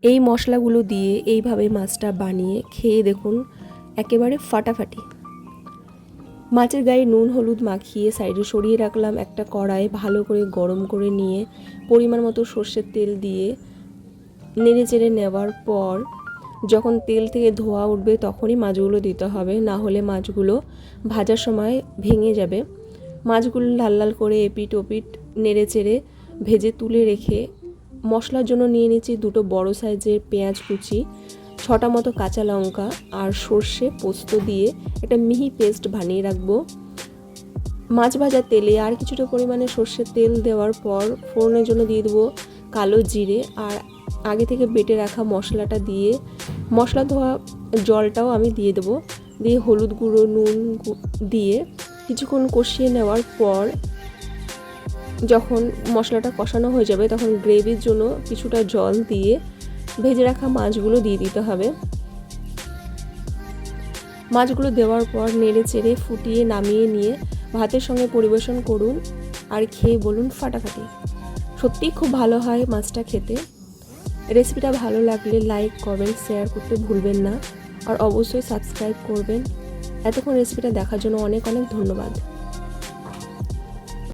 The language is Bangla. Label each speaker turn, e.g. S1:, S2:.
S1: এই মশলাগুলো দিয়ে এইভাবে মাছটা বানিয়ে খেয়ে দেখুন, একেবারে ফাটাফাটি। মাছের গায়ে নুন হলুদ মাখিয়ে সাইডে সরিয়ে রাখলাম। একটা কড়াই ভালো করে গরম করে নিয়ে পরিমাণ মতো সর্ষের তেল দিয়ে নেড়ে চেড়ে নেওয়ার পর যখন তেল থেকে ধোঁয়া উঠবে তখনই মাছগুলো দিতে হবে, না হলে মাছগুলো ভাজার সময় ভেঙে যাবে। মাছগুলো লাল লাল করে এপিট ওপিট নেড়ে চেড়ে ভেজে তুলে রেখে মশলার জন্য নিয়ে নিচ্ছি 2টো বড় সাইজের পেঁয়াজ কুচি, 6টা মতো কাঁচা লঙ্কা আর সর্ষে পোস্ত দিয়ে একটা মিহি পেস্ট বানিয়ে রাখবো। মাছ ভাজার তেলে আর কিছুটা পরিমাণে সর্ষের তেল দেওয়ার পর ফোড়নের জন্য দিয়ে দেবো কালো জিরে আর আগে থেকে বেটে রাখা মশলাটা দিয়ে মশলা ধোয়া জলটাও আমি দিয়ে দেবো। দিয়ে হলুদ গুঁড়ো নুন দিয়ে কিছুক্ষণ কষিয়ে নেওয়ার পর যখন মশলাটা কষানো হয়ে যাবে তখন গ্রেভির জন্য কিছুটা জল দিয়ে ভেজে রাখা মাছগুলো দিয়ে দিতে হবে। মাছগুলো দেওয়ার পর নেড়ে চেড়ে ফুটিয়ে নামিয়ে নিয়ে ভাতের সঙ্গে পরিবেশন করুন আর খেয়ে বলুন ফাটাফাটি। সত্যিই খুব ভালো হয় মাছটা খেতে। রেসিপিটা ভালো লাগলে লাইক কমেন্ট শেয়ার করতে ভুলবেন না আর অবশ্যই সাবস্ক্রাইব করবেন। এতক্ষণ রেসিপিটা দেখার জন্য অনেক অনেক ধন্যবাদ।